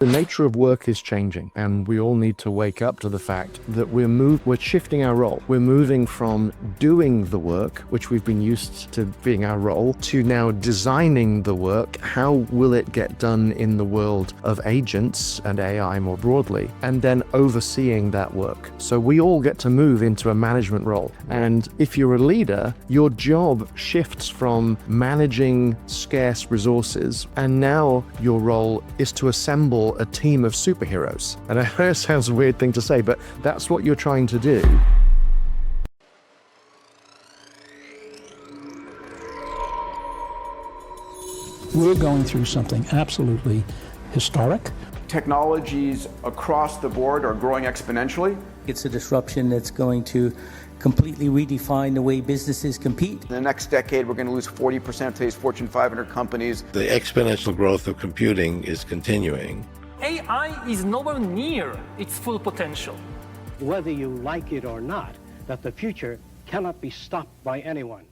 The nature of work is changing, and we all need to wake up to the fact that we're shifting our role. We're moving from doing the work, which we've been used to being our role, to now designing the work. How will it get done in the world of agents and AI more broadly, and then overseeing that work? So we all get to move into a management role. And if you're a leader, your job shifts from managing scarce resources, and now your role is to assemble a team of superheroes. And I know it sounds a weird thing to say, but that's what you're trying to do. We're going through something absolutely historic. Technologies across the board are growing exponentially. It's a disruption that's going to completely redefine the way businesses compete. In the next decade, we're going to lose 40% of today's Fortune 500 companies. The exponential growth of computing is continuing. AI is nowhere near its full potential. Whether you like it or not, that the future cannot be stopped by anyone.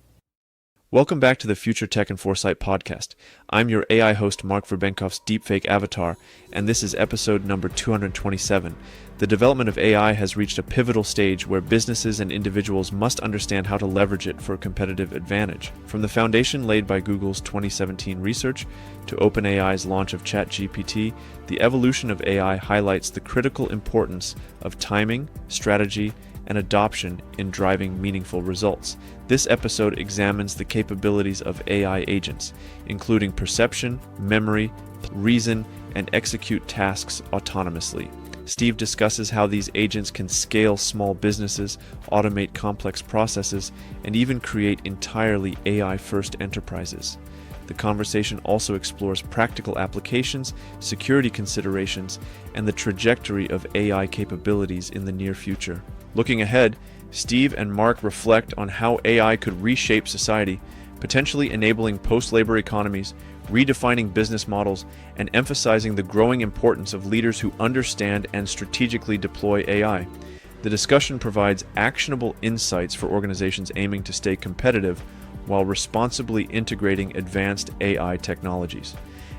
Welcome back to the Future Tech and Foresight podcast. I'm your AI host, Mark Verbenkoff's deepfake avatar, and this is episode number 227. The development of AI has reached a pivotal stage where businesses and individuals must understand how to leverage it for a competitive advantage. From the foundation laid by Google's 2017 research to OpenAI's launch of ChatGPT, the evolution of AI highlights the critical importance of timing, strategy, and adoption in driving meaningful results. This episode examines the capabilities of AI agents, including perception, memory, reason, and execute tasks autonomously. Steve discusses how these agents can scale small businesses, automate complex processes, and even create entirely AI-first enterprises. The conversation also explores practical applications, security considerations, and the trajectory of AI capabilities in the near future. Looking ahead, Steve and Mark reflect on how AI could reshape society, potentially enabling post-labor economies, redefining business models, and emphasizing the growing importance of leaders who understand and strategically deploy AI. The discussion provides actionable insights for organizations aiming to stay competitive while responsibly integrating advanced AI technologies.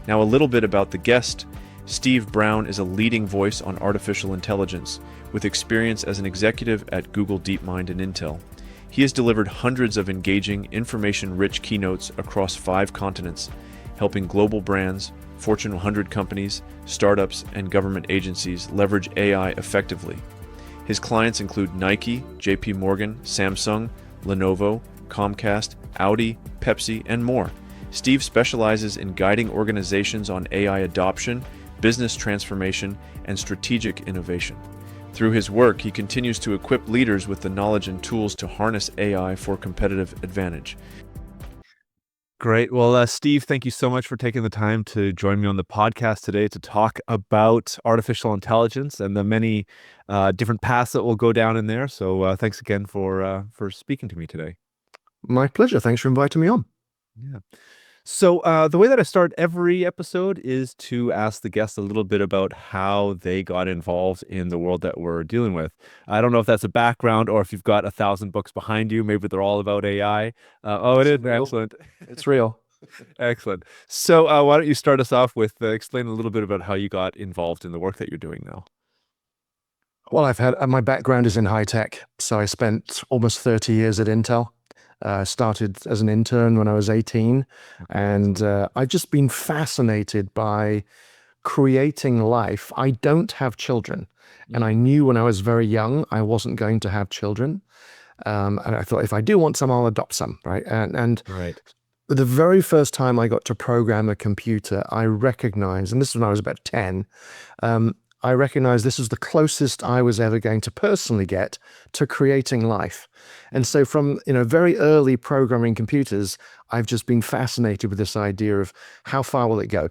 Now, a little bit about the guest. Steve Brown is a leading voice on artificial intelligence, with experience as an executive at Google DeepMind and Intel. He has delivered hundreds of engaging, information-rich keynotes across 5 continents, helping global brands, Fortune 100 companies, startups, and government agencies leverage AI effectively. His clients include Nike, JP Morgan, Samsung, Lenovo, Comcast, Audi, Pepsi, and more. Steve specializes in guiding organizations on AI adoption, business transformation, and strategic innovation. Through his work, he continues to equip leaders with the knowledge and tools to harness AI for competitive advantage. Great. Well, Steve, thank you so much for taking the time to join me on the podcast today to talk about artificial intelligence and the many different paths that will go down in there. So thanks again for speaking to me today. My pleasure. Thanks for inviting me on. Yeah. So the way that I start every episode is to ask the guests a little bit about how they got involved in the world that we're dealing with. I don't know if that's a background or if you've got 1,000 books behind you. Maybe they're all about AI. Oh, it is. Real. Excellent. It's real. Excellent. So why don't you start us off with explain a little bit about how you got involved in the work that you're doing now? Well, my background is in high tech. So I spent almost 30 years at Intel. Started as an intern when I was 18, and I've just been fascinated by creating life. I don't have children, and I knew when I was very young I wasn't going to have children, and I thought if I do want some, I'll adopt some, right? And Right. the very first time I got to program a computer, I recognized, and this is when I was about 10, I recognized this was the closest I was ever going to personally get to creating life. And so from very early programming computers, I've just been fascinated with this idea of how far will it go?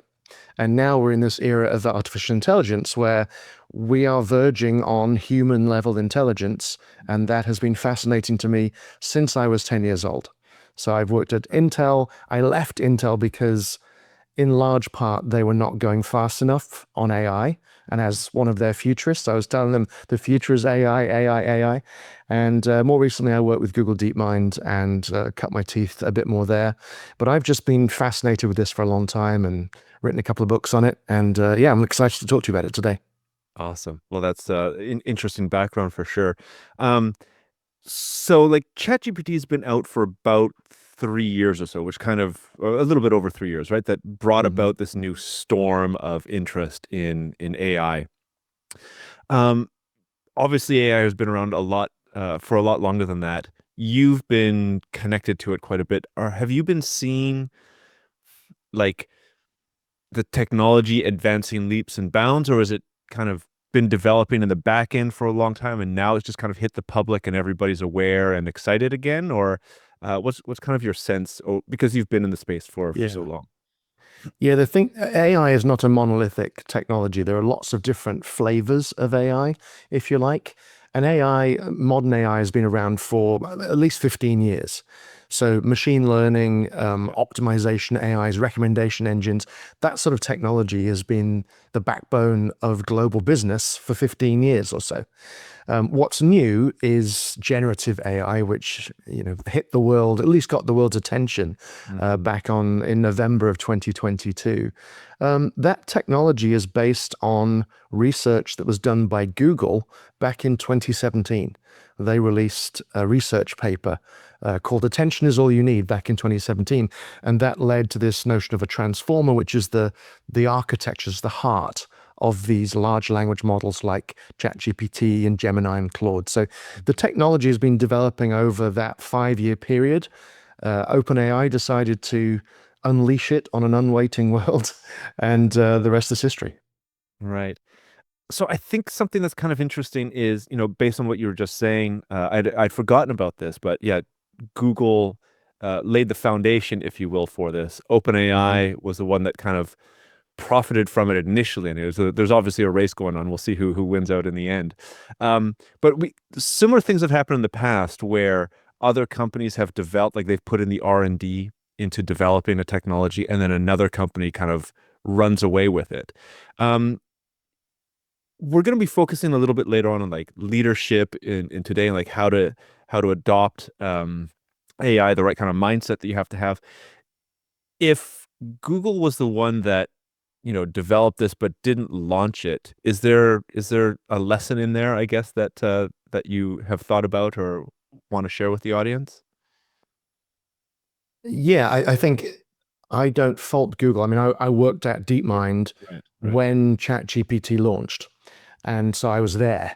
And now we're in this era of artificial intelligence where we are verging on human level intelligence. And that has been fascinating to me since I was 10 years old. So I've worked at Intel. I left Intel because in large part, they were not going fast enough on AI. And as one of their futurists, I was telling them the future is AI, AI, AI. And more recently, I worked with Google DeepMind and cut my teeth a bit more there. But I've just been fascinated with this for a long time and written a couple of books on it. And yeah, I'm excited to talk to you about it today. Awesome. Well, that's interesting background for sure. So like ChatGPT has been out for about 3 years or so, which kind of or a little bit over 3 years, right? That brought about this new storm of interest in AI. Um, Obviously, AI has been around a lot for a lot longer than that. You've been connected to it quite a bit. Or have you been seeing like the technology advancing leaps and bounds, or is it kind of been developing in the back end for a long time and now it's just kind of hit the public and everybody's aware and excited again? Or what's kind of your sense, because you've been in the space for Yeah. so long? Yeah, the thing, AI is not a monolithic technology. There are lots of different flavors of AI, if you like. And AI, modern AI, has been around for at least 15 years. So machine learning, optimization AIs, recommendation engines, that sort of technology has been the backbone of global business for 15 years or so. What's new is generative AI, which hit the world, at least got the world's attention back in November of 2022. That technology is based on research that was done by Google back in 2017. They released a research paper called "Attention is All You Need" back in 2017, and that led to this notion of a transformer, which is the architectures, the heart of these large language models like ChatGPT and Gemini and Claude. So the technology has been developing over that 5-year period. OpenAI decided to unleash it on an unwaiting world, and the rest is history. Right. So I think something that's kind of interesting is, based on what you were just saying, I'd forgotten about this, but yeah, Google laid the foundation, if you will, for this. OpenAI was the one that kind of profited from it initially, and there's obviously a race going on. We'll see who wins out in the end. But similar things have happened in the past where other companies have developed, like they've put in the R&D into developing a technology, and then another company kind of runs away with it. We're going to be focusing a little bit later on like leadership in today, and like how to adopt AI, the right kind of mindset that you have to have. If Google was the one that developed this but didn't launch it, is there a lesson in there, I guess, that that you have thought about or want to share with the audience? Yeah, I think I don't fault Google. I mean, I worked at DeepMind when ChatGPT launched. And so I was there.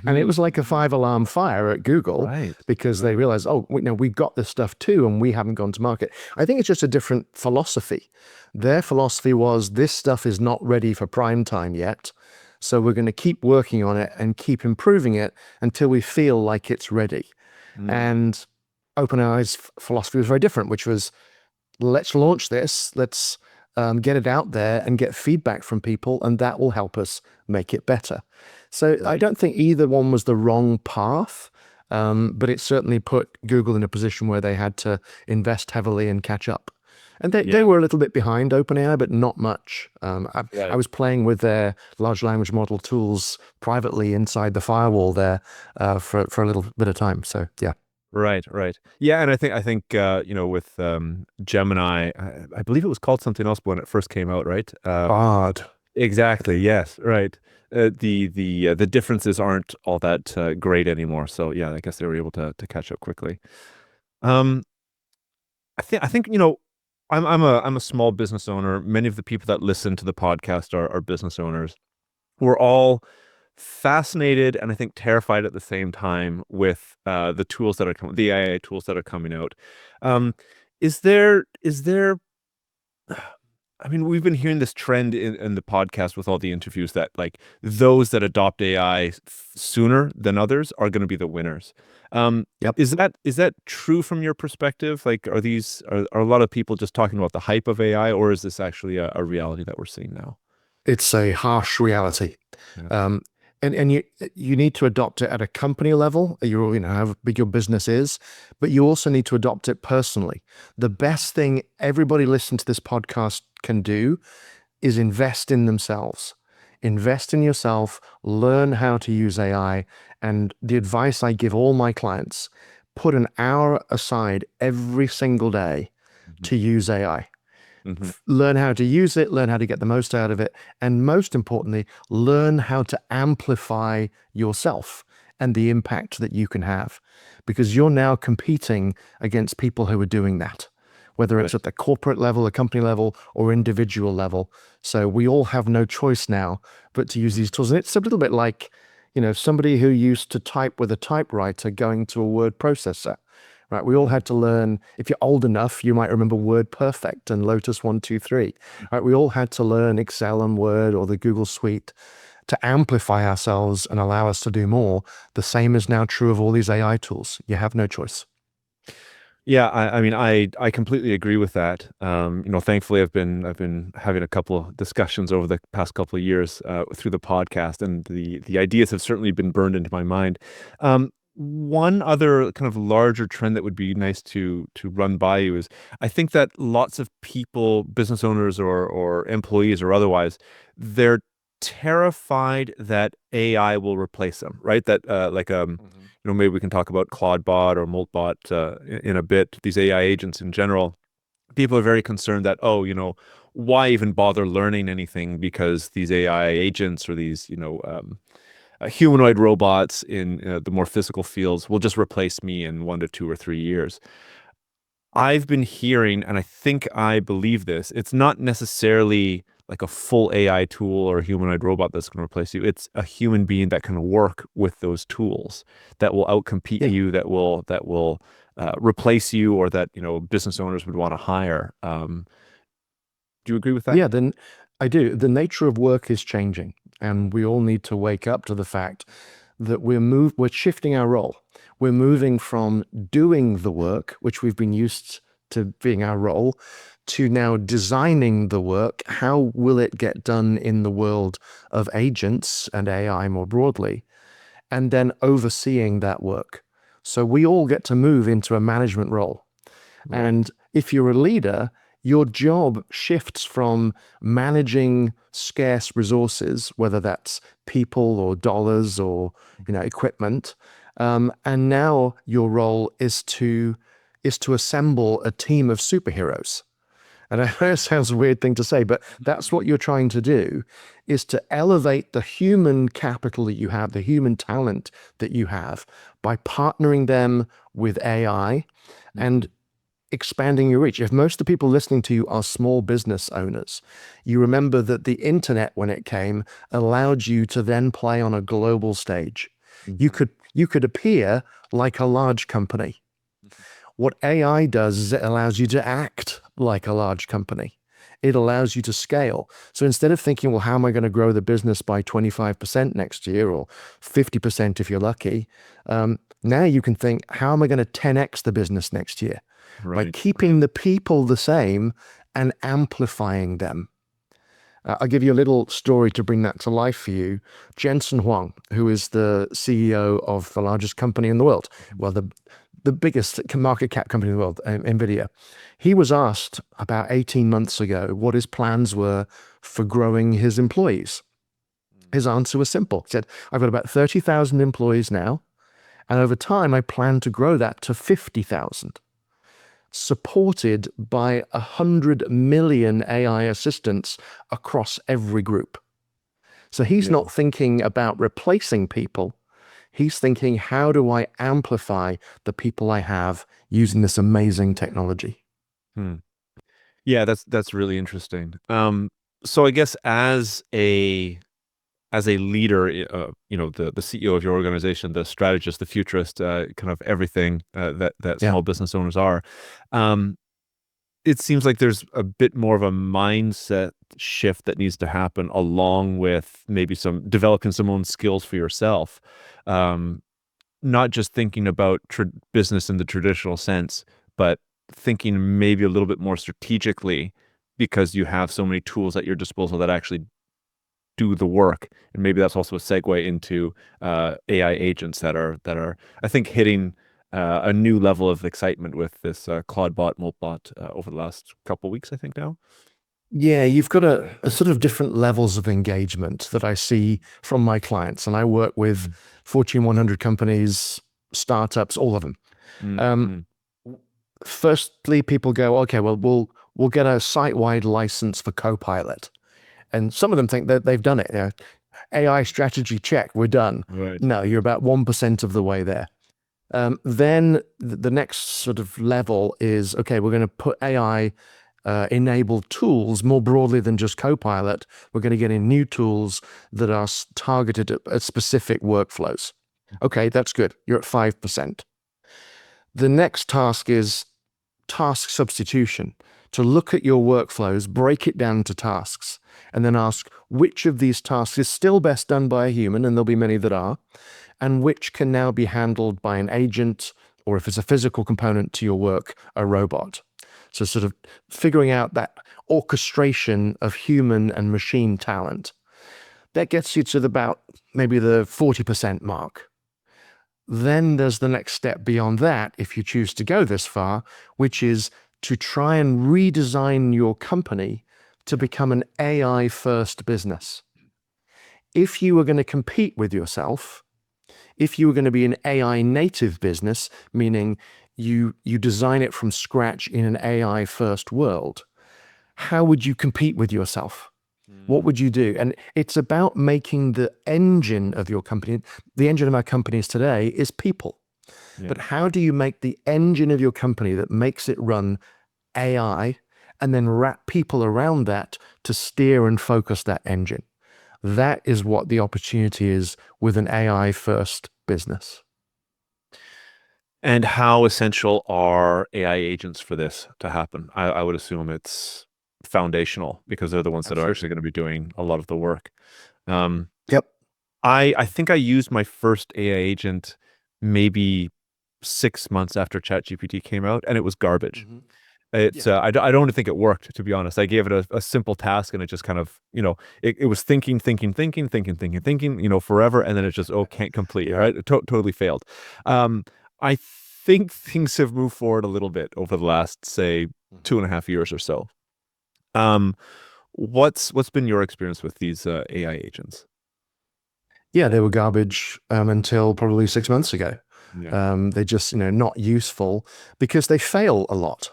And it was like a 5-alarm fire at Google because they realized, oh, we've got this stuff too, and we haven't gone to market. I think it's just a different philosophy. Their philosophy was this stuff is not ready for prime time yet. So we're going to keep working on it and keep improving it until we feel like it's ready. And OpenAI's philosophy was very different, which was, let's launch this, let's get it out there and get feedback from people, and that will help us make it better. So I don't think either one was the wrong path, but it certainly put Google in a position where they had to invest heavily and catch up. And they were a little bit behind OpenAI, but not much. I was playing with their large language model tools privately inside the firewall there for a little bit of time. So yeah. Right. Yeah, and I think with Gemini, I believe it was called something else when it first came out, right? Bard. Exactly. Yes. Right. The differences aren't all that great anymore. So yeah, I guess they were able to catch up quickly. I think I'm a small business owner. Many of the people that listen to the podcast are business owners. We're all fascinated and I think terrified at the same time with the tools that are coming, the AI tools that are coming out. Is there I mean, we've been hearing this trend in the podcast with all the interviews that like those that adopt AI sooner than others are going to be the winners. Is that true from your perspective? Like, are a lot of people just talking about the hype of AI, or is this actually a reality that we're seeing now? It's a harsh reality. and you need to adopt it at a company level. You know how big your business is, but you also need to adopt it personally. The best thing everybody listening to this podcast can do is invest in themselves. Invest in yourself, learn how to use AI. And the advice I give all my clients, put an hour aside every single day to use AI. Learn how to use it, learn how to get the most out of it, and most importantly, learn how to amplify yourself and the impact that you can have, because you're now competing against people who are doing that, whether it's at the corporate level, the company level, or individual level. So we all have no choice now but to use these tools. And it's a little bit like, you know, somebody who used to type with a typewriter going to a word processor. Right, we all had to learn. If you're old enough, you might remember Word Perfect and Lotus 1-2-3. Right, we all had to learn Excel and Word or the Google Suite to amplify ourselves and allow us to do more. The same is now true of all these AI tools. You have no choice. Yeah, I mean, I completely agree with that. Thankfully, I've been having a couple of discussions over the past couple of years through the podcast, and the ideas have certainly been burned into my mind. One other kind of larger trend that would be nice to run by you is, I think that lots of people, business owners or employees or otherwise, they're terrified that AI will replace them, right? That maybe we can talk about Claudebot or Moltbot in a bit, these AI agents in general. People are very concerned that, why even bother learning anything, because these AI agents or these, humanoid robots in the more physical fields will just replace me in 1 to 2 or 3 years. I've been hearing, and I think I believe this, it's not necessarily like a full AI tool or a humanoid robot that's going to replace you. It's a human being that can work with those tools, that will outcompete you, that will replace you, or that business owners would want to hire. Do you agree with that? Yeah, then I do. The nature of work is changing, and we all need to wake up to the fact that we're shifting our role. We're moving from doing the work, which we've been used to being our role, to now designing the work. How will it get done in the world of agents and AI more broadly, and then overseeing that work. So we all get to move into a management role. Right. And if you're a leader, your job shifts from managing scarce resources, whether that's people or dollars or equipment, and now your role is to assemble a team of superheroes. And I know it sounds a weird thing to say, but that's what you're trying to do, is to elevate the human capital that you have, the human talent that you have, by partnering them with AI and expanding your reach. If most of the people listening to you are small business owners, you remember that the internet, when it came, allowed you to then play on a global stage. You could appear like a large company. What AI does is it allows you to act like a large company. It allows you to scale. So instead of thinking, well, how am I going to grow the business by 25% next year, or 50% if you're lucky, now you can think, how am I going to 10x the business next year? By keeping the people the same and amplifying them. I'll give you a little story to bring that to life for you. Jensen Huang, who is the CEO of the largest company in the world, well, the biggest market cap company in the world, NVIDIA. He was asked about 18 months ago what his plans were for growing his employees. His answer was simple. He said, I've got about 30,000 employees now, and over time I plan to grow that to 50,000, supported by 100 million AI assistants across every group. So he's not thinking about replacing people. He's thinking, how do I amplify the people I have using this amazing technology? Yeah, that's really interesting. So I guess as a leader, the CEO of your organization, the strategist, the futurist, kind of everything that small business owners are, it seems like there's a bit more of a mindset shift that needs to happen, along with maybe developing some own skills for yourself. Not just thinking about business in the traditional sense, but thinking maybe a little bit more strategically, because you have so many tools at your disposal that actually do the work. And maybe that's also a segue into AI agents that are I think hitting a new level of excitement with this Claude bot, Moltbot over the last couple of weeks, I think now. Yeah, you've got a sort of different levels of engagement that I see from my clients, and I work with Fortune 100 companies, startups, all of them. Firstly, people go, okay, well, we'll get a site-wide license for Copilot, and some of them think that they've done it. You know, AI strategy check, we're done. Right. No, you're about 1% of the way there. Then the next sort of level is, okay, we're going to put AI enabled tools more broadly than just Copilot. We're going to get in new tools that are targeted at specific workflows. Okay, that's good. You're at 5%. The next task is task substitution, to look at your workflows, break it down to tasks, and then ask which of these tasks is still best done by a human, and there'll be many that are, and which can now be handled by an agent, or if it's a physical component to your work, a robot. So sort of figuring out that orchestration of human and machine talent. That gets you to about maybe the 40% mark. Then there's the next step beyond that, if you choose to go this far, which is to try and redesign your company to become an AI-first business. If you were going to compete with yourself, if you were going to be an AI native business, meaning you design it from scratch in an AI first world, how would you compete with yourself? What would you do? And it's about making the engine of your company. The engine of our companies today is people. Yeah. But how do you make the engine of your company that makes it run AI and then wrap people around that to steer and focus that engine? That is what the opportunity is with an AI first business. And how essential are AI agents for this to happen? I would assume it's foundational, because they're the ones that are actually going to be doing a lot of the work. Yep. I think I used my first AI agent maybe 6 months after ChatGPT came out, and it was garbage. It's I don't think it worked, to be honest. I gave it a simple task, and it just kind of, it was thinking, forever, and then it just can't complete. Right, it totally failed. I think things have moved forward a little bit over the last, say, 2.5 years or so. What's been your experience with these AI agents? Yeah, they were garbage until probably 6 months ago. Yeah. They're just not useful because they fail a lot.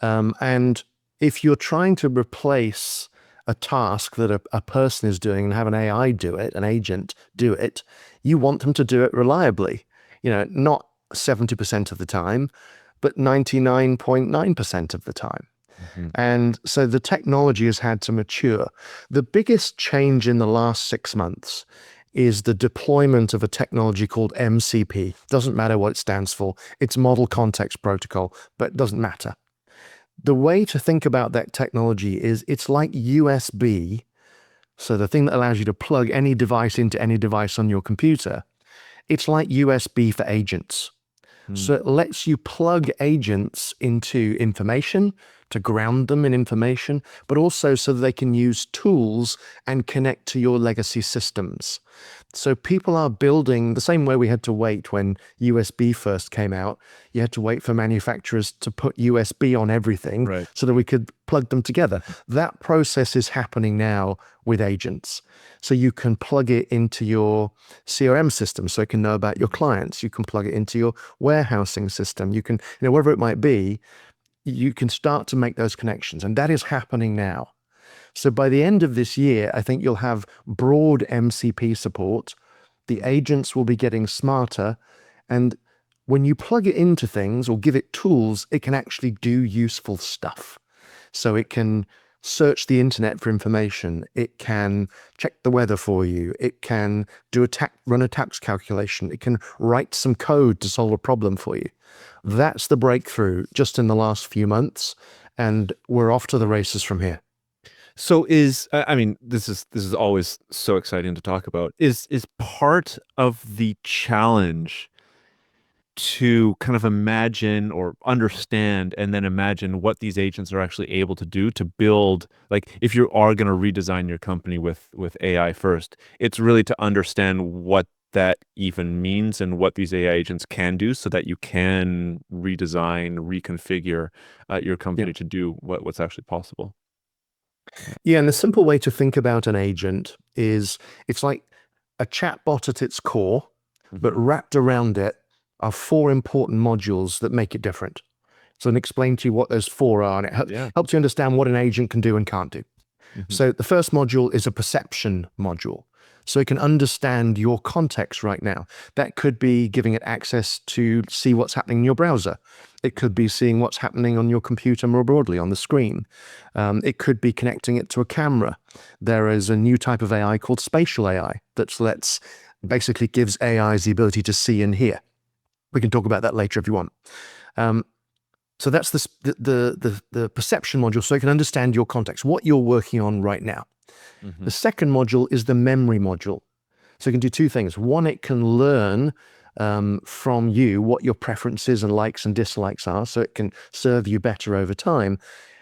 And if you're trying to replace a task that a person is doing and have an AI do it, an agent do it, you want them to do it reliably. Not 70% of the time, but 99.9% of the time. And so the technology has had to mature. The biggest change in the last 6 months is the deployment of a technology called MCP. Doesn't matter what it stands for. It's Model Context Protocol, but it doesn't matter. The way to think about that technology is it's like USB. So the thing that allows you to plug any device into any device on your computer, it's like USB for agents. So it lets you plug agents into information to ground them in information, but also so that they can use tools and connect to your legacy systems. So people are building the same way we had to wait when USB first came out. You had to wait for manufacturers to put USB on everything, right, so that we could plug them together. That process is happening now with agents. So you can plug it into your CRM system so it can know about your clients. You can plug it into your warehousing system. You can, whatever it might be, you can start to make those connections. And that is happening now. So by the end of this year, I think you'll have broad MCP support. The agents will be getting smarter. And when you plug it into things or give it tools, it can actually do useful stuff. So it can search the internet for information. It can check the weather for you. It can run a tax calculation. It can write some code to solve a problem for you. That's the breakthrough just in the last few months. And we're off to the races from here. So this is always so exciting to talk about. Is part of the challenge to kind of imagine or understand and then imagine what these agents are actually able to do to build, like if you are going to redesign your company with AI first, it's really to understand what that even means and what these AI agents can do so that you can redesign, reconfigure your company to do what's actually possible. Yeah, and the simple way to think about an agent is it's like a chatbot at its core, but wrapped around it are four important modules that make it different. So I'll explain to you what those four are, and it helps you understand what an agent can do and can't do. So the first module is a perception module. So it can understand your context right now. That could be giving it access to see what's happening in your browser. It could be seeing what's happening on your computer more broadly on the screen. It could be connecting it to a camera. There is a new type of AI called spatial AI that basically gives AIs the ability to see and hear. We can talk about that later if you want. So that's the perception module, so it can understand your context, what you're working on right now. The second module is the memory module. So it can do two things. One, it can learn from you what your preferences and likes and dislikes are, so it can serve you better over time.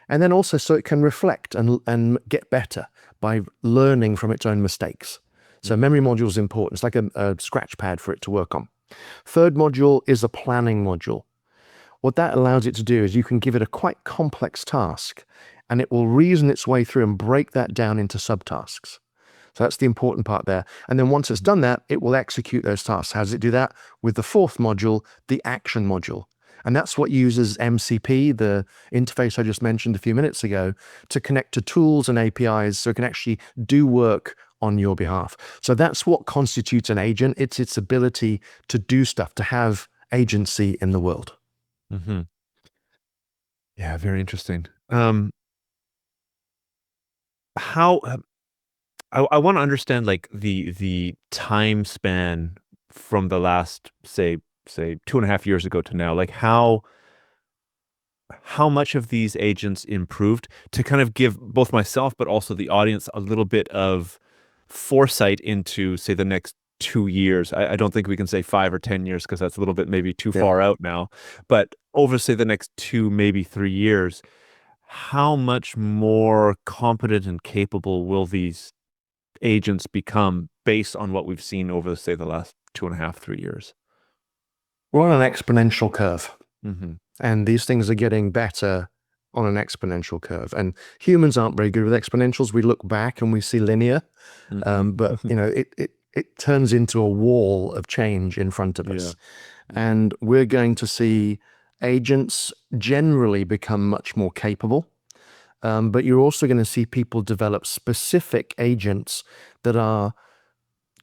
And then also so it can reflect and get better by learning from its own mistakes. So memory module is important. It's like a scratch pad for it to work on. Third module is a planning module. What that allows it to do is you can give it a quite complex task, and it will reason its way through and break that down into subtasks. So that's the important part there. And then once it's done that, it will execute those tasks. How does it do that? With the fourth module, the action module. And that's what uses MCP, the interface I just mentioned a few minutes ago, to connect to tools and APIs so it can actually do work on your behalf. So that's what constitutes an agent. It's its ability to do stuff, to have agency in the world. Yeah, very interesting. How I want to understand like the time span from the last say 2.5 years ago to now, like how much of these agents improved to kind of give both myself but also the audience a little bit of foresight into say the next 2 years. I don't think we can say 5 or 10 years because that's a little bit maybe too far out now, but over say the next 2, maybe 3 years, how much more competent and capable will these agents become based on what we've seen over say the last 2.5, 3 years? We're on an exponential curve. And these things are getting better on an exponential curve. And humans aren't very good with exponentials. We look back and we see linear, but it turns into a wall of change in front of us. And we're going to see agents generally become much more capable. But you're also going to see people develop specific agents that are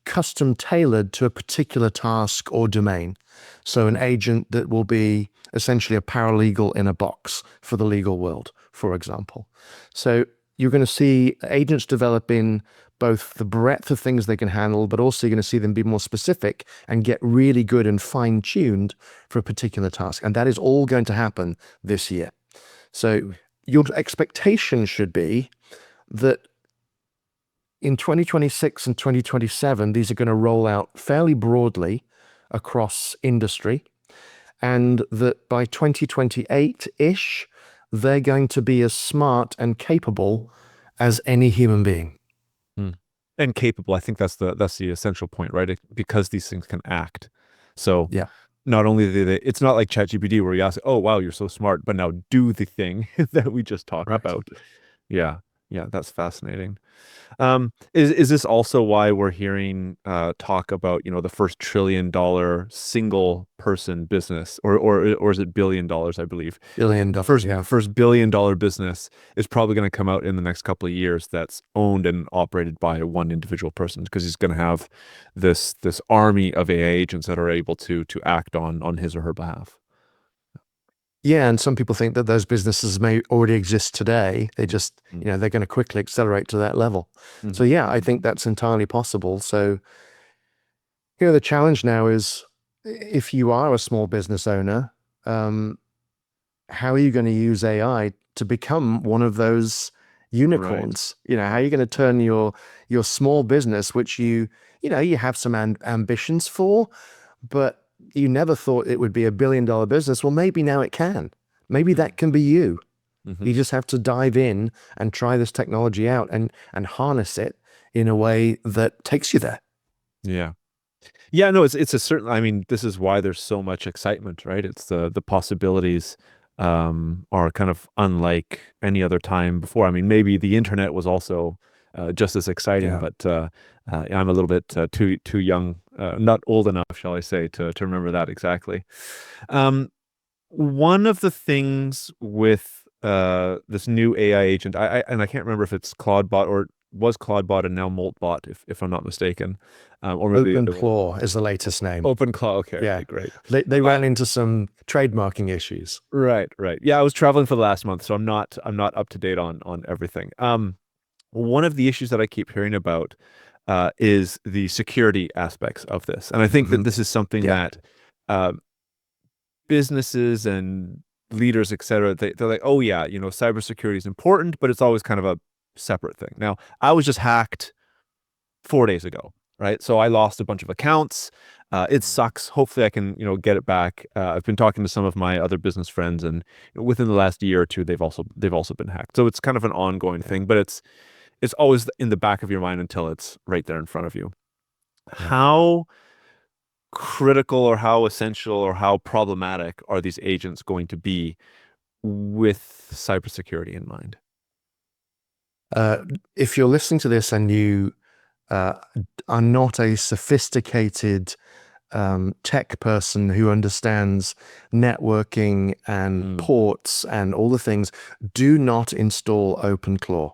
custom tailored to a particular task or domain. So an agent that will be essentially a paralegal in a box for the legal world, for example. So you're going to see agents develop in both the breadth of things they can handle, but also you're going to see them be more specific and get really good and fine-tuned for a particular task. And that is all going to happen this year. So your expectation should be that in 2026 and 2027, these are going to roll out fairly broadly across industry, and that by 2028-ish, they're going to be as smart and capable as any human being. And capable, I think that's the essential point, right? Because these things can act. So not only do they, it's not like ChatGPT where you ask, oh, wow, you're so smart, but now do the thing that we just talked about. Yeah, that's fascinating. Is this also why we're hearing talk about the first $1 trillion single person business, or is it $1 billion? I believe $1 billion. First $1 billion business is probably going to come out in the next couple of years. That's owned and operated by one individual person because he's going to have this army of AI agents that are able to act on his or her behalf. Yeah, and some people think that those businesses may already exist today. They just, they're going to quickly accelerate to that level. So yeah, I think that's entirely possible. So, the challenge now is if you are a small business owner, how are you going to use AI to become one of those unicorns? How are you going to turn your small business, which you have some ambitions for, but you never thought it would be $1 billion business. Well, maybe now it can. Maybe that can be you. You just have to dive in and try this technology out and harness it in a way that takes you there. Yeah. Yeah, no, it's a certain, I mean, this is why there's so much excitement, right? It's the possibilities are kind of unlike any other time before. I mean, maybe the internet was also just as exciting, but I'm a little bit too young, not old enough, shall I say, to remember that exactly. One of the things with this new AI agent, and I can't remember if it's Claudebot or was Claudebot and now Moltbot, if I'm not mistaken, or maybe OpenClaw is the latest name. OpenClaw. Okay, Yeah, great. They ran into some trademarking issues. Right. Yeah, I was traveling for the last month, so I'm not up to date on everything. One of the issues that I keep hearing about is the security aspects of this, and I think that this is something that businesses and leaders, etc., they're like, oh yeah, cybersecurity is important, but it's always kind of a separate thing. Now, I was just hacked 4 days ago, right? So I lost a bunch of accounts. It sucks. Hopefully I can, get it back. I've been talking to some of my other business friends, and within the last year or two, they've also been hacked. So it's kind of an ongoing thing, but it's always in the back of your mind until it's right there in front of you. How critical or how essential or how problematic are these agents going to be with cybersecurity in mind? If you're listening to this and you are not a sophisticated tech person who understands networking and ports and all the things, do not install OpenClaw.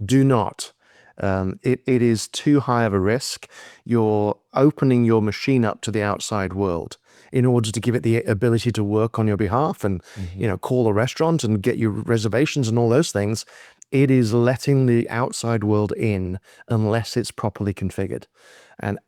Do not. It is too high of a risk. You're opening your machine up to the outside world in order to give it the ability to work on your behalf and, call a restaurant and get your reservations and all those things. It is letting the outside world in unless it's properly configured. And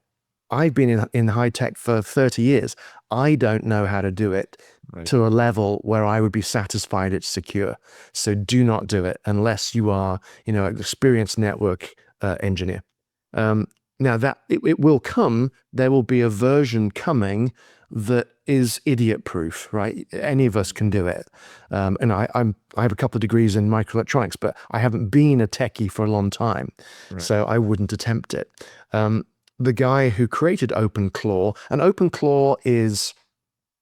I've been in high tech for 30 years. I don't know how to do it to a level where I would be satisfied it's secure. So do not do it unless you are, an experienced network engineer. Now that it will come, there will be a version coming that is idiot proof, right? Any of us can do it. And I have a couple of degrees in microelectronics, but I haven't been a techie for a long time. So I wouldn't attempt it. The guy who created OpenClaw, and OpenClaw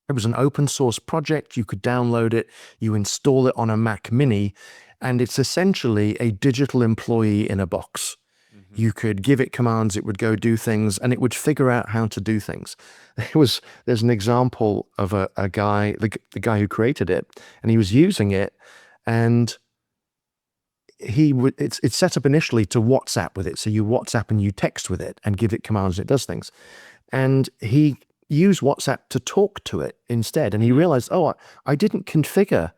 it was an open source project. You could download it, you install it on a Mac Mini, and it's essentially a digital employee in a box. You could give it commands, it would go do things, and it would figure out how to do things. There's an example of a guy, the guy who created it, and he was using it, and it's set up initially to WhatsApp with it. So you WhatsApp and you text with it and give it commands and it does things. And he used WhatsApp to talk to it instead. And he realized, I didn't configure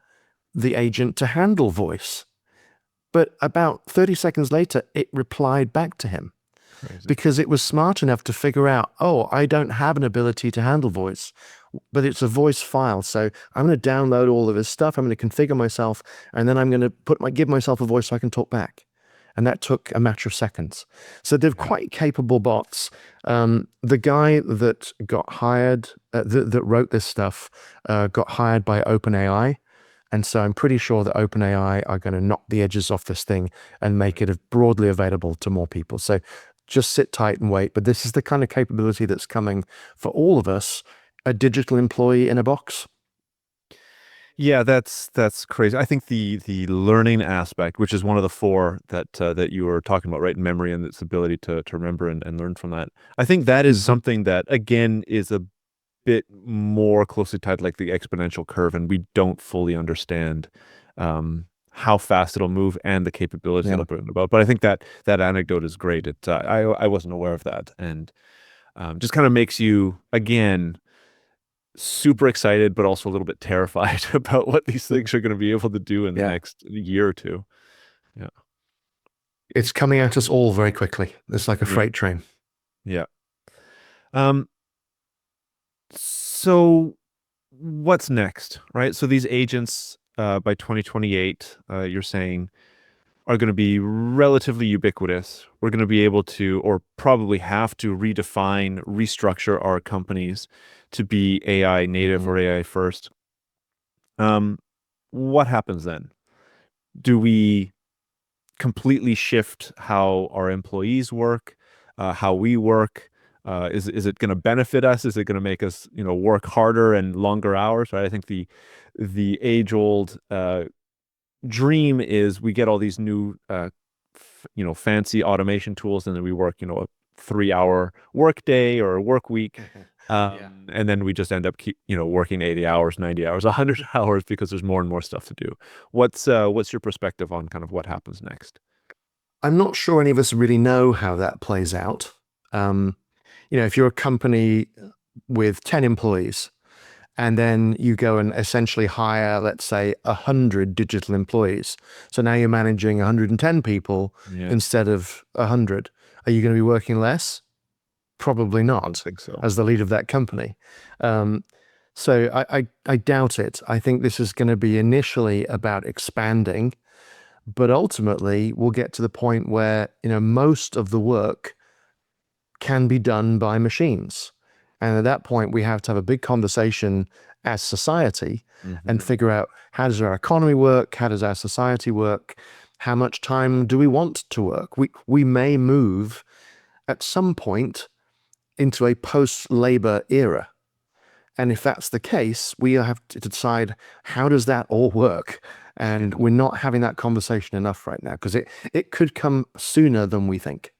the agent to handle voice. But about 30 seconds later, it replied back to him. Crazy. Because it was smart enough to figure out, I don't have an ability to handle voice, but it's a voice file. So I'm going to download all of this stuff. I'm going to configure myself, and then I'm going to give myself a voice so I can talk back. And that took a matter of seconds. So they're quite capable bots. The guy that got hired, that wrote this stuff, got hired by OpenAI. And so I'm pretty sure that OpenAI are going to knock the edges off this thing and make it broadly available to more people. So just sit tight and wait. But this is the kind of capability that's coming for all of us, a digital employee in a box. Yeah, that's crazy. I think the learning aspect, which is one of the four that you were talking about, right? Memory and its ability to remember and learn from that. I think that is something that, again, is a bit more closely tied to like the exponential curve, and we don't fully understand how fast it'll move and the capability it'll bring about. But I think that anecdote is great. I wasn't aware of that, and just kind of makes you, again, super excited, but also a little bit terrified about what these things are going to be able to do in the next year or two. Yeah. It's coming at us all very quickly. It's like a freight train. Yeah. So what's next, right? So these agents by 2028, you're saying, are going to be relatively ubiquitous. We're going to be able to, or probably have to, redefine, restructure our companies to be AI native or AI first. What happens then? Do we completely shift how our employees work, how we work? Is it going to benefit us? Is it going to make us, work harder and longer hours? Right? I think the age-old dream is we get all these new, fancy automation tools, and then we work, a 3-hour work day or a work week. And then we just end up working 80 hours, 90 hours, 100 hours because there's more and more stuff to do. What's your perspective on kind of what happens next? I'm not sure any of us really know how that plays out. If you're a company with 10 employees and then you go and essentially hire, let's say, 100 digital employees. So now you're managing 110 people instead of 100. Are you going to be working less? Probably not. I think so. As the leader of that company. So I doubt it. I think this is going to be initially about expanding, but ultimately we'll get to the point where, most of the work can be done by machines. And at that point, we have to have a big conversation as society and figure out, how does our economy work? How does our society work? How much time do we want to work? We may move at some point into a post-labor era. And if that's the case, we have to decide, how does that all work? And we're not having that conversation enough right now, because it could come sooner than we think.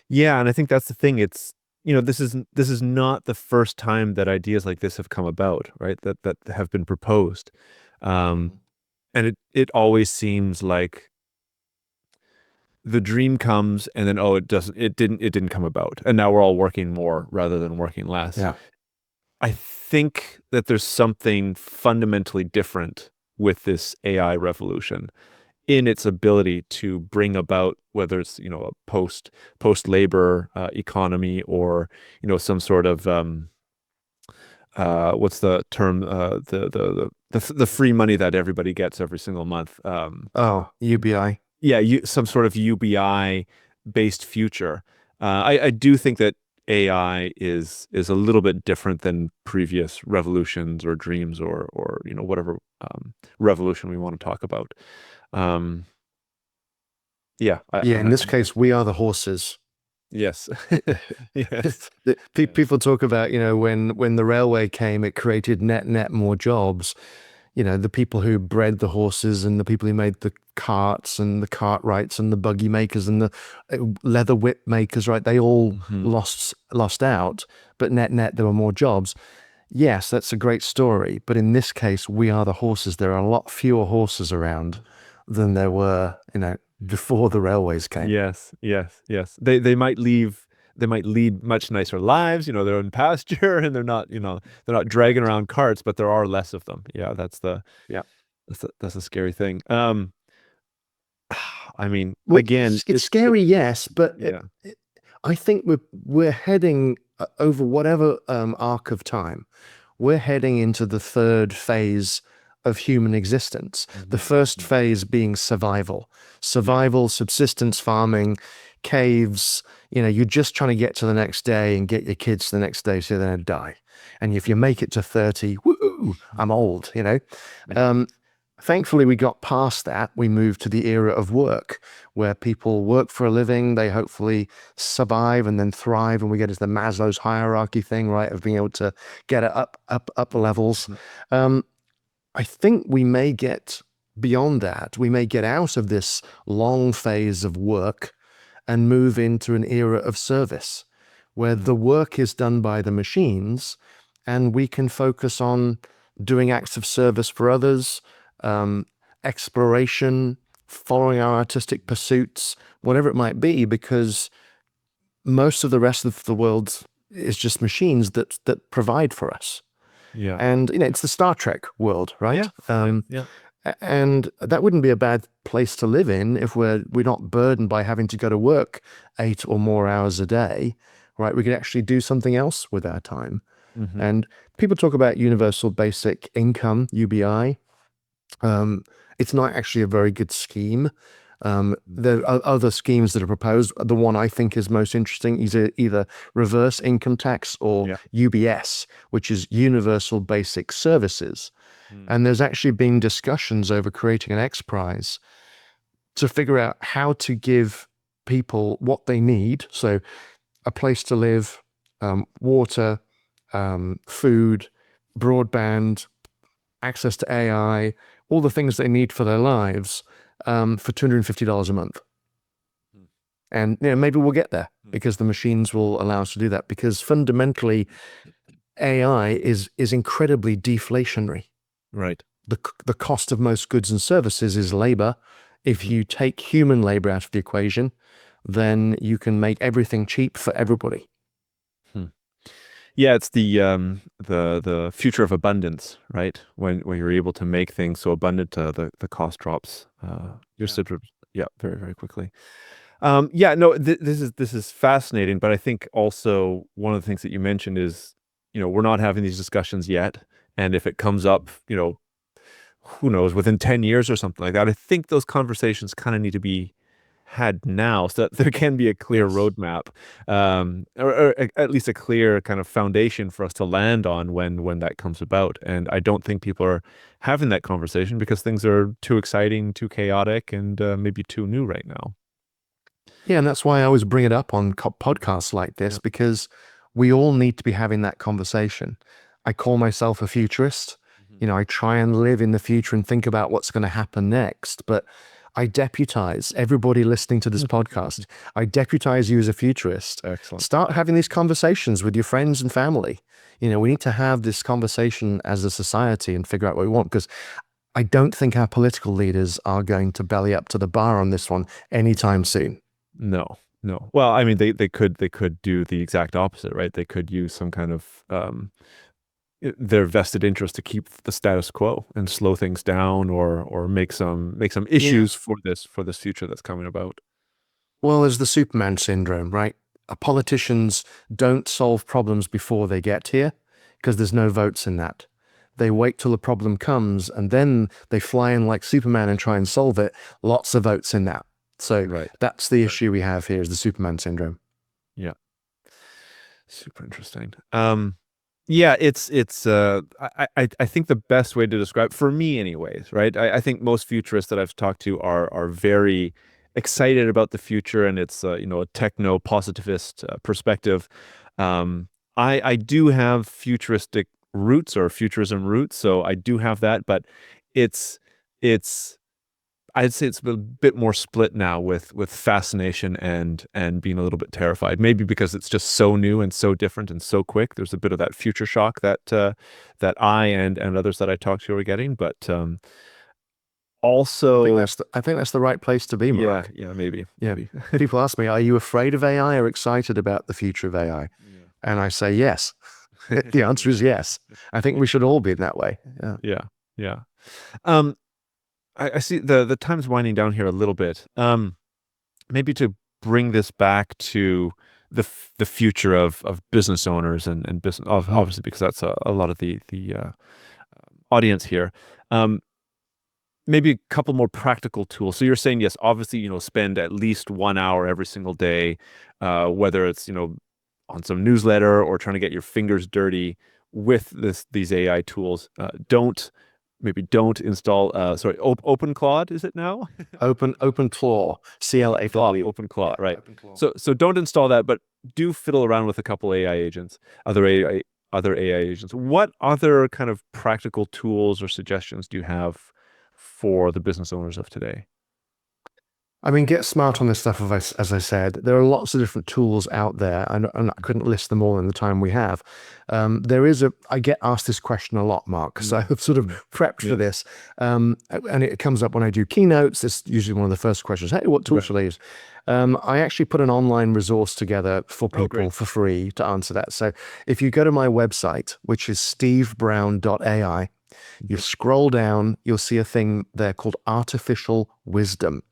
Yeah, and I think that's the thing. It's, this is not the first time that ideas like this have come about, right? That have been proposed. And it always seems like the dream comes and then, it didn't come about. And now we're all working more rather than working less. Yeah. I think that there's something fundamentally different with this AI revolution in its ability to bring about, whether it's, a post-labor economy, or, some sort of what's the term, the free money that everybody gets every single month. UBI. Yeah, some sort of UBI based future. I do think that AI is a little bit different than previous revolutions or dreams or whatever revolution we want to talk about. In this case, we are the horses. Yes. Yes. People talk about, when the railway came, it created net more jobs. The people who bred the horses and the people who made the carts and the cartwrights and the buggy makers and the leather whip makers, right? They all lost out, but net there were more jobs. Yes, that's a great story. But in this case, we are the horses. There are a lot fewer horses around than there were, before the railways came. Yes. They might lead much nicer lives, they're in pasture and they're not dragging around carts, but there are less of them. Yeah, that's a scary thing. I mean, again, it's scary, yes, but I think we're heading over whatever arc of time. We're heading into the third phase of human existence. The first phase being survival, subsistence farming, caves. You're just trying to get to the next day and get your kids to the next day so they don't die. And if you make it to 30, woo, I'm old, Thankfully, we got past that. We moved to the era of work, where people work for a living, they hopefully survive and then thrive, and we get into the Maslow's hierarchy thing, right, of being able to get it up levels. I think we may get beyond that. We may get out of this long phase of work and move into an era of service, where the work is done by the machines and we can focus on doing acts of service for others, exploration, following our artistic pursuits, whatever it might be, because most of the rest of the world is just machines that provide for us. Yeah. And, it's the Star Trek world, right? Yeah. And that wouldn't be a bad place to live in if we're not burdened by having to go to work 8 or more hours a day, right? We could actually do something else with our time. And people talk about universal basic income, UBI. It's not actually a very good scheme. There are other schemes that are proposed. The one I think is most interesting is either reverse income tax or UBS, which is Universal Basic Services. And there's actually been discussions over creating an X Prize to figure out how to give people what they need. So a place to live, water, food, broadband, access to AI, all the things they need for their lives, for $250 a month. And maybe we'll get there because the machines will allow us to do that, because fundamentally AI is incredibly deflationary. Right. The cost of most goods and services is labor. If you take human labor out of the equation, then you can make everything cheap for everybody. Yeah, it's the future of abundance, right? When you're able to make things so abundant, the cost drops. Very, very quickly. This is fascinating, but I think also one of the things that you mentioned is, we're not having these discussions yet, and if it comes up, who knows, within 10 years or something like that, I think those conversations kind of need to be had now so that there can be a clear roadmap, or at least a clear kind of foundation for us to land on when that comes about. And I don't think people are having that conversation because things are too exciting, too chaotic, and maybe too new right now. Yeah, and that's why I always bring it up on podcasts like this, because we all need to be having that conversation. I call myself a futurist. I try and live in the future and think about what's going to happen next, but I deputize everybody listening to this podcast. I deputize you as a futurist. Excellent. Start having these conversations with your friends and family. We need to have this conversation as a society and figure out what we want, because I don't think our political leaders are going to belly up to the bar on this one anytime soon. No. Well, I mean, they could do the exact opposite, right? They could use some kind of their vested interest to keep the status quo and slow things down, or make some issues for this future that's coming about. Well, there's the Superman syndrome, right? Politicians don't solve problems before they get here because there's no votes in that. They wait till the problem comes and then they fly in like Superman and try and solve it. Lots of votes in that. So that's the issue we have here, is the Superman syndrome. Yeah. Super interesting. I think the best way to describe, for me anyways, right? I think most futurists that I've talked to are very excited about the future, and it's a techno-positivist perspective. I do have futuristic roots, or futurism roots, so I do have that, but I'd say it's a bit more split now with fascination and being a little bit terrified. Maybe because it's just so new and so different and so quick. There's a bit of that future shock that I and others that I talk to are getting. But also, I think that's the right place to be, Mark. Yeah, maybe. Yeah. Maybe. People ask me, are you afraid of AI or excited about the future of AI? Yeah. And I say yes. The answer is yes. I think we should all be that way. Yeah. I see the time's winding down here a little bit. Maybe to bring this back to the future of business owners and business, obviously, because that's a lot of the audience here. Maybe a couple more practical tools. So you're saying, yes, obviously, spend at least 1 hour every single day, whether it's, on some newsletter or trying to get your fingers dirty with these AI tools. Don't install OpenClaw, is it now? OpenClaw, CLAW. OpenClaw, right. So don't install that, but do fiddle around with a couple AI agents, other AI agents. What other kind of practical tools or suggestions do you have for the business owners of today? I mean, get smart on this stuff, as I said. There are lots of different tools out there, and I couldn't list them all in the time we have. I get asked this question a lot, Mark, because I've sort of prepped for this. And it comes up when I do keynotes. It's usually one of the first questions. Hey, what tools should I use? I actually put an online resource together for people for free to answer that. So if you go to my website, which is stevebrown.ai, you scroll down, you'll see a thing there called Artificial Wisdom.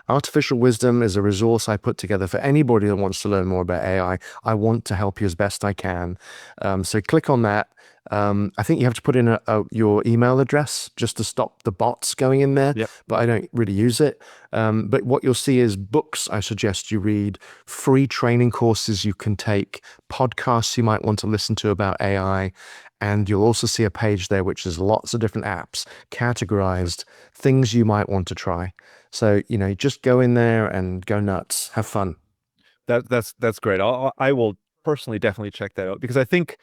Artificial Wisdom is a resource I put together for anybody that wants to learn more about AI. I want to help you as best I can. So click on that. I think you have to put in your email address just to stop the bots going in there, Yep. but I don't really use it. But what you'll see is books I suggest you read, free training courses you can take, podcasts you might want to listen to about AI, and you'll also see a page there which is lots of different apps categorized, things you might want to try. So, just go in there and go nuts, have fun. That's great. I will personally definitely check that out, because I think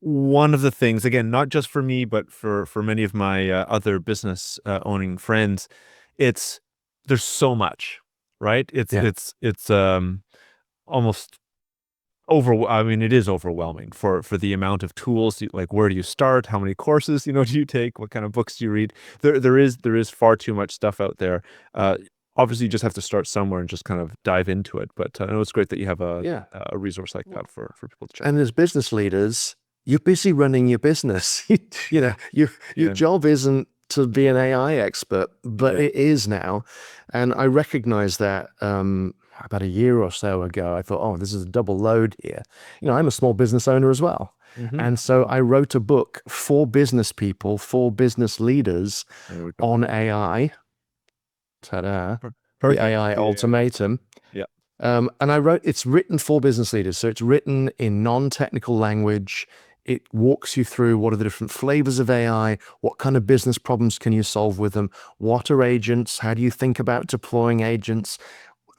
one of the things, again, not just for me, but for many of my other business owning friends, there's so much, right? Yeah. It's almost I mean, it is overwhelming for the amount of tools. Like, where do you start? How many courses, do you take? What kind of books do you read? There is far too much stuff out there. Obviously, you just have to start somewhere and just kind of dive into it. But I know it's great that you have a resource like that for people to check. And as business leaders, you're busy running your business. Your job isn't to be an AI expert, but it is now. And I recognize that about a year or so ago, I thought, oh, this is a double load here. I'm a small business owner as well. And so I wrote a book for business people, for business leaders on AI. Ta-da. The AI Ultimatum. Yeah. And it's written for business leaders. So it's written in non-technical language. It walks you through what are the different flavors of AI, what kind of business problems can you solve with them, what are agents, how do you think about deploying agents,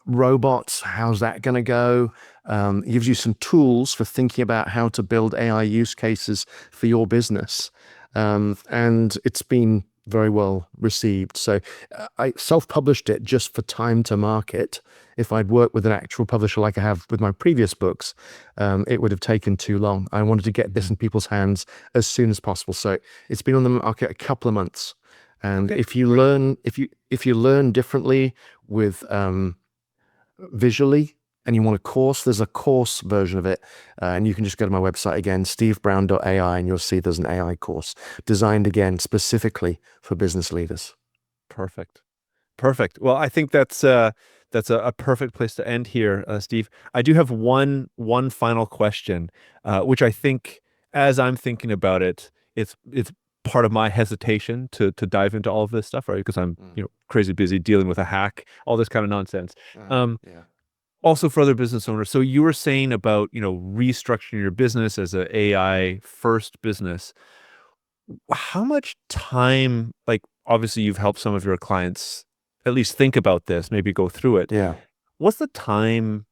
robots, how's that going to go? It gives you some tools for thinking about how to build AI use cases for your business. And it's been very well received. So I self-published it just for time to market. If I'd worked with an actual publisher like I have with my previous books, it would have taken too long. I wanted to get this in people's hands as soon as possible. So it's been on the market a couple of months. And if you learn differently with visually, and you want a course, there's a course version of it. And you can just go to my website again, stevebrown.ai, and you'll see there's an AI course designed again specifically for business leaders. Perfect. Well, I think that's a perfect place to end here, Steve. I do have one final question, which I think, as I'm thinking about it, it's part of my hesitation to dive into all of this stuff, right? Because I'm crazy busy dealing with a hack, all this kind of nonsense. Also for other business owners. So you were saying about restructuring your business as an AI first business. How much time, like, obviously you've helped some of your clients at least think about this, maybe go through it. Yeah. What's the time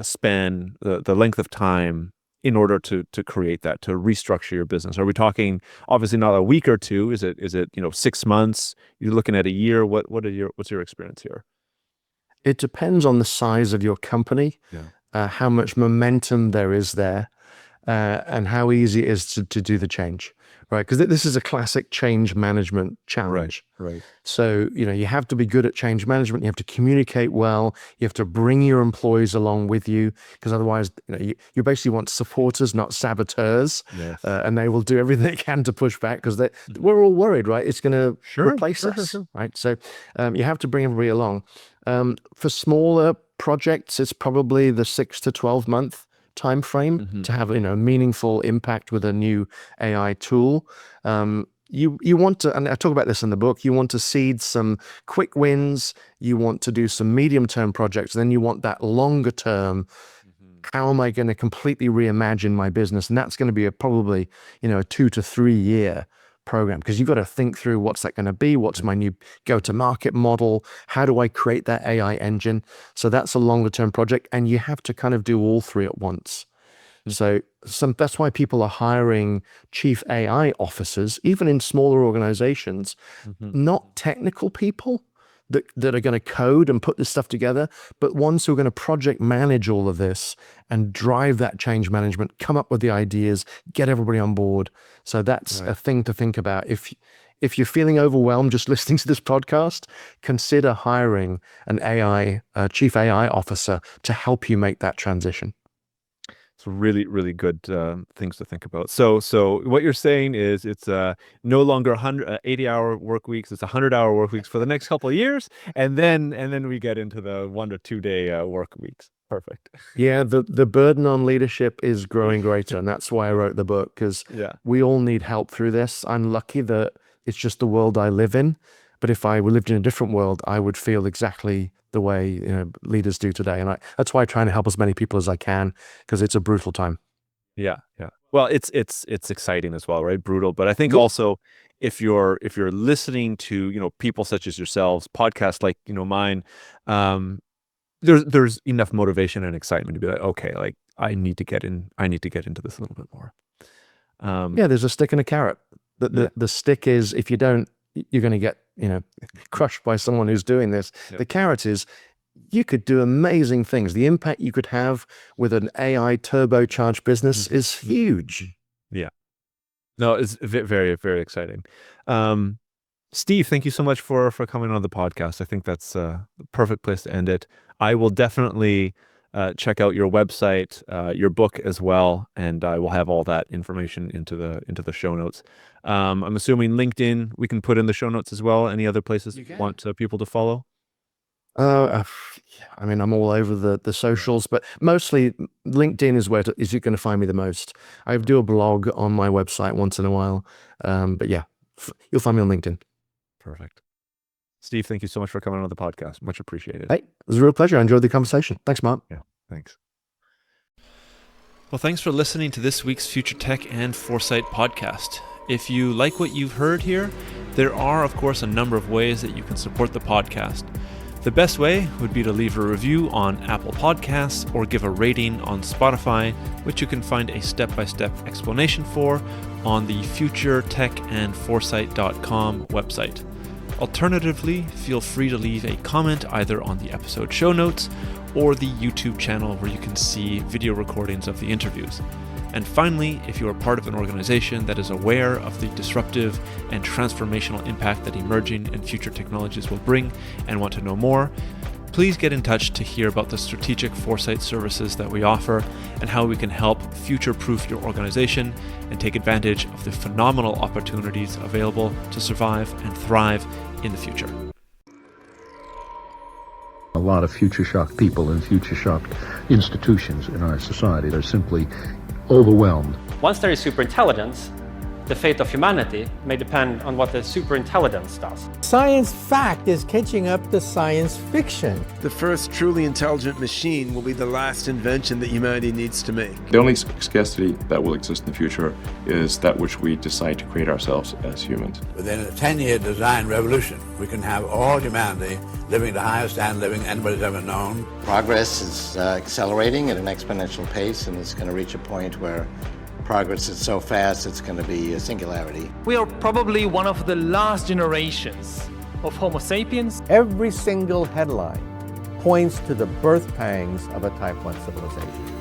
span, the length of time in order to create that, to restructure your business? Are we talking obviously not a week or two? Is it 6 months? You're looking at a year? What's your experience here? It depends on the size of your company, how much momentum there is there, and how easy it is to do the change, right? Because this is a classic change management challenge. Right. So, you have to be good at change management. You have to communicate well. You have to bring your employees along with you, because otherwise, you basically want supporters, not saboteurs. Yes. And they will do everything they can to push back, because we're all worried, right? It's going to replace us, sure. right? So you have to bring everybody along. For smaller projects, it's probably the 6 to 12 month time frame to have a meaningful impact with a new AI tool. You want to, and I talk about this in the book, you want to seed some quick wins, you want to do some medium-term projects, then you want that longer term. How am I going to completely reimagine my business? And that's going to be probably a 2 to 3 year program, because you've got to think through what's that going to be, what's my new go-to-market model, how do I create that AI engine? So that's a longer-term project, and you have to kind of do all three at once. So that's why people are hiring chief AI officers, even in smaller organizations, not technical people that are going to code and put this stuff together, but ones who are going to project manage all of this and drive that change management, come up with the ideas, get everybody on board. So that's a thing to think about. If you're feeling overwhelmed just listening to this podcast, consider hiring an chief AI officer to help you make that transition. It's really, really good things to think about. So what you're saying is it's no longer 80-hour work weeks. It's 100-hour work weeks for the next couple of years, and then we get into the 1 to 2 day work weeks. Perfect. Yeah, the burden on leadership is growing greater, and that's why I wrote the book, because we all need help through this. I'm lucky that it's just the world I live in, but if I lived in a different world, I would feel exactly the way leaders do today, and that's why I try to help as many people as I can, because it's a brutal time. Yeah. Well, it's exciting as well, right? Brutal, but I think also if you're listening to people such as yourselves, podcasts like mine, there's enough motivation and excitement to be like, okay, like I need to get into this a little bit more. There's a stick and a carrot. The stick is, if you don't, you're going to get crushed by someone who's doing this. The carrot is, you could do amazing things. The impact you could have with an AI turbocharged business is huge. Yeah. No, it's very, very exciting. Steve, thank you so much for coming on the podcast. I think that's the perfect place to end it. I will definitely check out your website, your book as well, and I will have all that information into the show notes. I'm assuming LinkedIn we can put in the show notes as well. Any other places you want people to follow? I mean, I'm all over the socials, but mostly LinkedIn is where you're going to find me the most. I do a blog on my website once in a while, but yeah, you'll find me on LinkedIn. Perfect. Steve, thank you so much for coming on the podcast. Much appreciated. Hey, it was a real pleasure. I enjoyed the conversation. Thanks, Mark. Yeah, thanks. Well, thanks for listening to this week's Future Tech and Foresight podcast. If you like what you've heard here, there are, of course, a number of ways that you can support the podcast. The best way would be to leave a review on Apple Podcasts or give a rating on Spotify, which you can find a step-by-step explanation for on the futuretechandforesight.com website. Alternatively, feel free to leave a comment either on the episode show notes or the YouTube channel where you can see video recordings of the interviews. And finally, if you are part of an organization that is aware of the disruptive and transformational impact that emerging and future technologies will bring and want to know more, please get in touch to hear about the strategic foresight services that we offer and how we can help future-proof your organization and take advantage of the phenomenal opportunities available to survive and thrive in the future. A lot of future-shocked people and future-shocked institutions in our society are simply overwhelmed. Once there is superintelligence, the fate of humanity may depend on what the superintelligence does. Science fact is catching up to science fiction. The first truly intelligent machine will be the last invention that humanity needs to make. The only scarcity that will exist in the future is that which we decide to create ourselves as humans. Within a 10-year design revolution, we can have all humanity living the highest standard living anybody's ever known. Progress is accelerating at an exponential pace, and it's going to reach a point where progress is so fast it's going to be a singularity. We are probably one of the last generations of Homo sapiens. Every single headline points to the birth pangs of a Type 1 civilization.